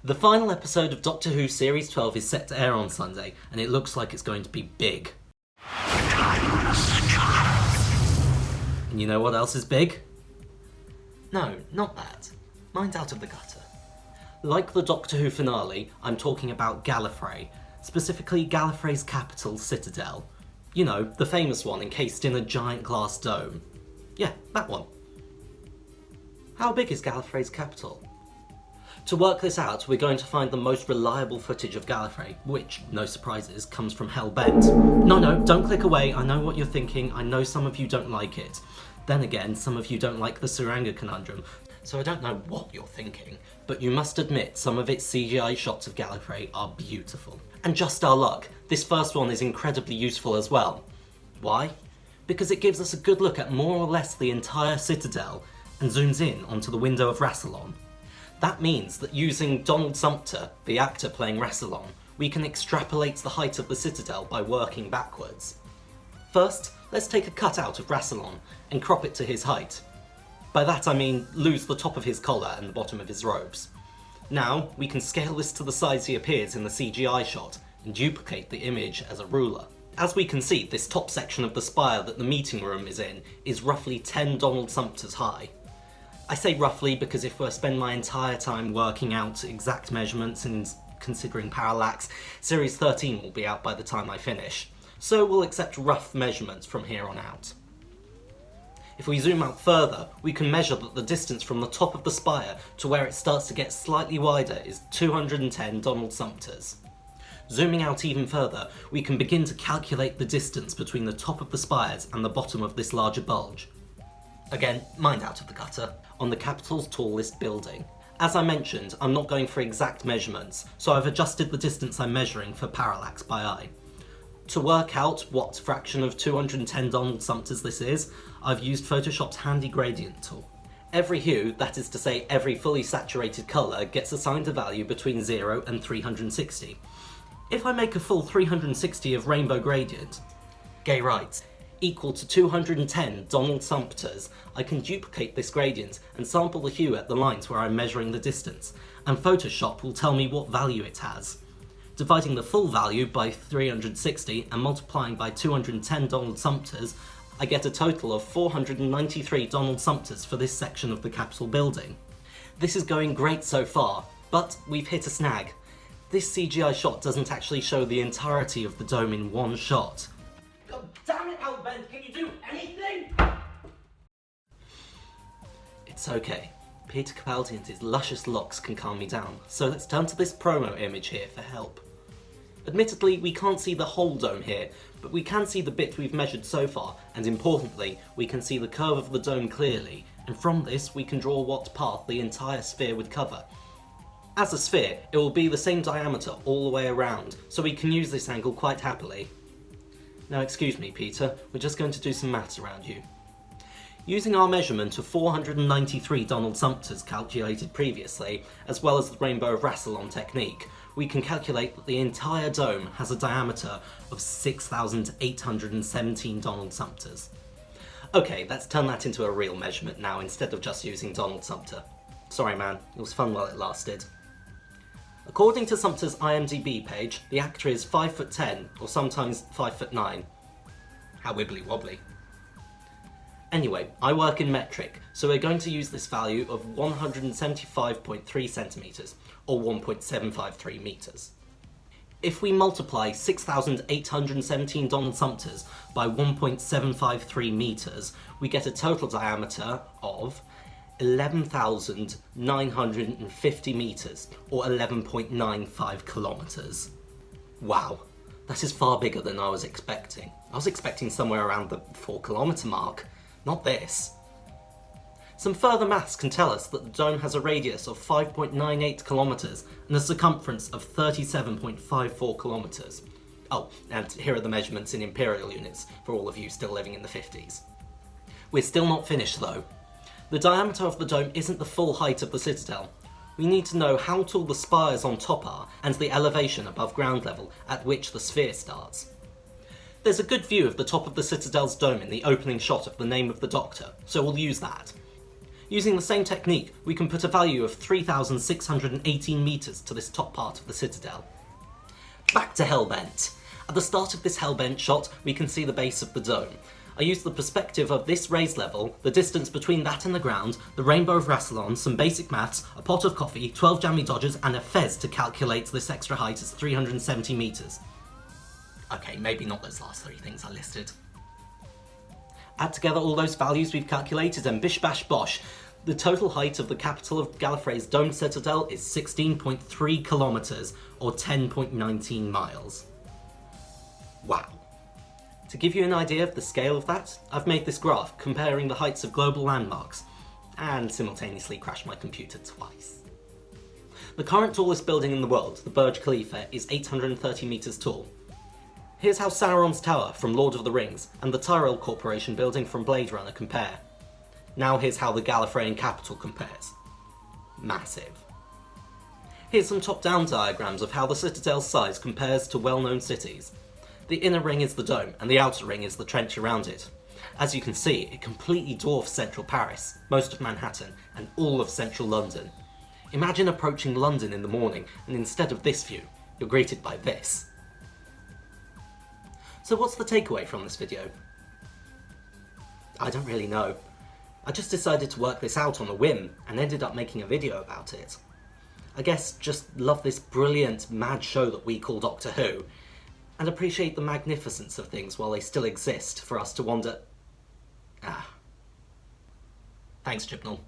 The final episode of Doctor Who Series 12 is set to air on Sunday, and it looks like it's going to be big. And you know what else is big? No, not that. Mine's out of the gutter. Like the Doctor Who finale, I'm talking about Gallifrey, specifically Gallifrey's Capitol Citadel. You know, the famous one encased in a giant glass dome. Yeah, that one. How big is Gallifrey's capital? To work this out, we're going to find the most reliable footage of Gallifrey, which, no surprises, comes from Hellbent. No, don't click away, I know what you're thinking, I know some of you don't like it. Then again, some of you don't like the Suranga conundrum, so I don't know what you're thinking, but you must admit some of its CGI shots of Gallifrey are beautiful. And just our luck, this first one is incredibly useful as well. Why? Because it gives us a good look at more or less the entire Citadel, and zooms in onto the window of Rassilon. That means that using Donald Sumpter, the actor playing Rassilon, we can extrapolate the height of the Citadel by working backwards. First, let's take a cut out of Rassilon and crop it to his height. By that I mean lose the top of his collar and the bottom of his robes. Now, we can scale this to the size he appears in the CGI shot and duplicate the image as a ruler. As we can see, this top section of the spire that the meeting room is in is roughly 10 Donald Sumpters high. I say roughly because if I spend my entire time working out exact measurements and considering parallax, Series 13 will be out by the time I finish, so we'll accept rough measurements from here on out. If we zoom out further, we can measure that the distance from the top of the spire to where it starts to get slightly wider is 210 Donald Sumpters. Zooming out even further, we can begin to calculate the distance between the top of the spires and the bottom of this larger bulge. Again, mind out of the gutter, on the Capitol's tallest building. As I mentioned, I'm not going for exact measurements, so I've adjusted the distance I'm measuring for parallax by eye. To work out what fraction of 210 Donald Sumpters this is, I've used Photoshop's handy gradient tool. Every hue, that is to say every fully saturated colour, gets assigned a value between 0 and 360. If I make a full 360 of rainbow gradient, gay rights, equal to 210 Donald Sumpters, I can duplicate this gradient and sample the hue at the lines where I'm measuring the distance, and Photoshop will tell me what value it has. Dividing the full value by 360 and multiplying by 210 Donald Sumpters, I get a total of 493 Donald Sumpters for this section of the Capitol building. This is going great so far, but we've hit a snag. This CGI shot doesn't actually show the entirety of the dome in one shot. God damn it, Hellbent, can you do anything? It's okay. Peter Capaldi and his luscious locks can calm me down, so let's turn to this promo image here for help. Admittedly, we can't see the whole dome here, but we can see the bit we've measured so far, and importantly, we can see the curve of the dome clearly, and from this we can draw what path the entire sphere would cover. As a sphere, it will be the same diameter all the way around, so we can use this angle quite happily. Now excuse me, Peter, we're just going to do some maths around you. Using our measurement of 493 Donald Sumpters calculated previously, as well as the Rainbow of Rassilon technique, we can calculate that the entire dome has a diameter of 6,817 Donald Sumpters. Okay, let's turn that into a real measurement now instead of just using Donald Sumpter. Sorry man, it was fun while it lasted. According to Sumpter's IMDb page, the actor is 5'10", or sometimes 5'9". How wibbly wobbly. Anyway, I work in metric, so we're going to use this value of 175.3 centimetres, or 1.753 metres. If we multiply 6,817 Donald Sumpters by 1.753 metres, we get a total diameter of 11,950 metres, or 11.95 kilometres. Wow, that is far bigger than I was expecting. I was expecting somewhere around the 4 kilometre mark, not this. Some further maths can tell us that the dome has a radius of 5.98 kilometres and a circumference of 37.54 kilometres. Oh, and here are the measurements in imperial units for all of you still living in the 50s. We're still not finished though. The diameter of the dome isn't the full height of the Citadel. We need to know how tall the spires on top are and the elevation above ground level at which the sphere starts. There's a good view of the top of the Citadel's dome in the opening shot of the Name of the Doctor, so we'll use that. Using the same technique, we can put a value of 3,618 metres to this top part of the citadel. Back to Hellbent. At the start of this Hellbent shot, we can see the base of the dome. I used the perspective of this raised level, the distance between that and the ground, the rainbow of Rassilon, some basic maths, a pot of coffee, 12 jammy dodgers, and a fez to calculate this extra height as 370 metres. Okay, maybe not those last three things I listed. Add together all those values we've calculated and bish bash bosh, the total height of the capital of Gallifrey's domed citadel is 16.3 kilometres, or 10.19 miles. Wow. To give you an idea of the scale of that, I've made this graph comparing the heights of global landmarks, and simultaneously crashed my computer twice. The current tallest building in the world, the Burj Khalifa, is 830 metres tall. Here's how Sauron's Tower from Lord of the Rings and the Tyrell Corporation building from Blade Runner compare. Now here's how the Gallifreyan Capitol compares. Massive. Here's some top-down diagrams of how the citadel's size compares to well-known cities. The inner ring is the dome, and the outer ring is the trench around it. As you can see, it completely dwarfs central Paris, most of Manhattan, and all of central London. Imagine approaching London in the morning, and instead of this view, you're greeted by this. So what's the takeaway from this video? I don't really know. I just decided to work this out on a whim, and ended up making a video about it. I guess just love this brilliant, mad show that we call Doctor Who, and appreciate the magnificence of things while they still exist for us to wonder. Thanks, Chibnall.